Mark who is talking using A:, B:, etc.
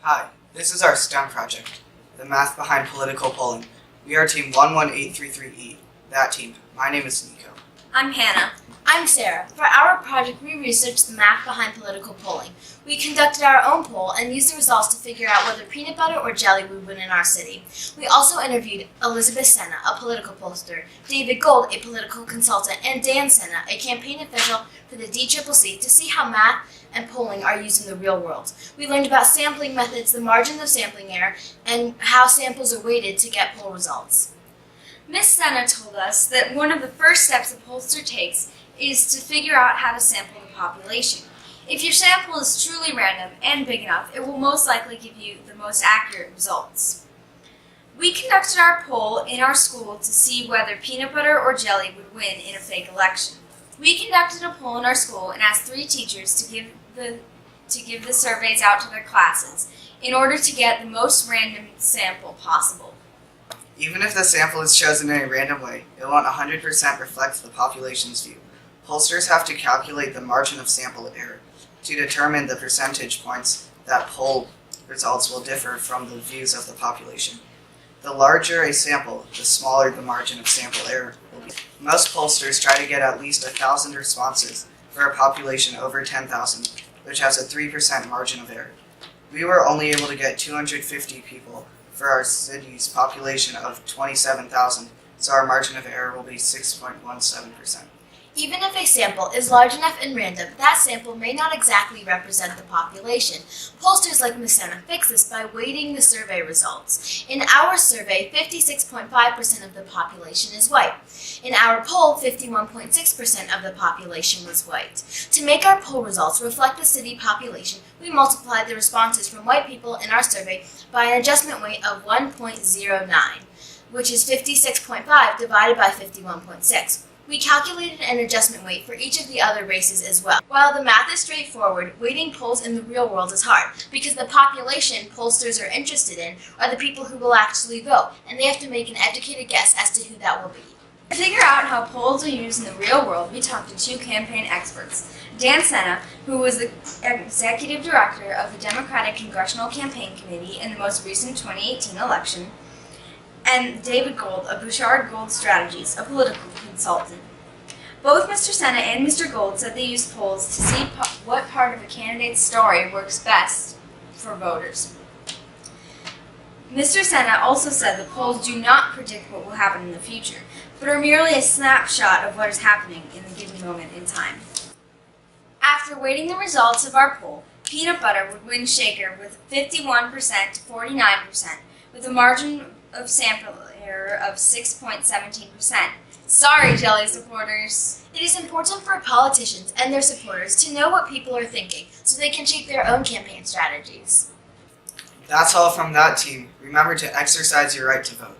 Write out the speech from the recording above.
A: Hi, this is our STEM project, the math behind political polling. We are team 11833E, that team. My name is Nico.
B: I'm Hannah.
C: I'm Sarah. For our project, we researched the math behind political polling. We conducted our own poll and used the results to figure out whether peanut butter or jelly would win in our city. We also interviewed Elizabeth Senna, a political pollster, David Gold, a political consultant, and Dan Senna, a campaign official for the DCCC, to see how math and polling are used in the real world. We learned about sampling methods, the margin of sampling error, and how samples are weighted to get poll results.
B: Ms. Senna told us that one of the first steps a pollster takes is to figure out how to sample the population. If your sample is truly random and big enough, it will most likely give you the most accurate results. We conducted our poll in our school to see whether peanut butter or jelly would win in a fake election. We conducted a poll in our school and asked 3 teachers to give the surveys out to their classes in order to get the most random sample possible.
A: Even if the sample is chosen in a random way, it won't 100% reflect the population's view. Pollsters have to calculate the margin of sample error to determine the percentage points that poll results will differ from the views of the population. The larger a sample, the smaller the margin of sample error will be. Most pollsters try to get at least 1,000 responses for a population over 10,000, which has a 3% margin of error. We were only able to get 250 people for our city's population of 27,000, so our margin of error will be 6.17%.
C: Even if a sample is large enough and random, that sample may not exactly represent the population. Pollsters like Ms. Senna fix this by weighting the survey results. In our survey, 56.5% of the population is white. In our poll, 51.6% of the population was white. To make our poll results reflect the city population, we multiplied the responses from white people in our survey by an adjustment weight of 1.09, which is 56.5 divided by 51.6. We calculated an adjustment weight for each of the other races as well. While the math is straightforward, weighting polls in the real world is hard, because the population pollsters are interested in are the people who will actually vote, and they have to make an educated guess as to who that will be.
B: To figure out how polls are used in the real world, we talked to 2 campaign experts. Dan Senna, who was the executive director of the Democratic Congressional Campaign Committee in the most recent 2018 election, and David Gold of Bouchard Gold Strategies, a political consultant. Both Mr. Senna and Mr. Gold said they used polls to see what part of a candidate's story works best for voters. Mr. Senna also said the polls do not predict what will happen in the future, but are merely a snapshot of what is happening in the given moment in time. After weighting the results of our poll, peanut butter would win Shaker with 51% to 49%, with a margin of sample error of 6.17%. Sorry, jelly supporters.
C: It is important for politicians and their supporters to know what people are thinking so they can shape their own campaign strategies.
A: That's all from that team. Remember to exercise your right to vote.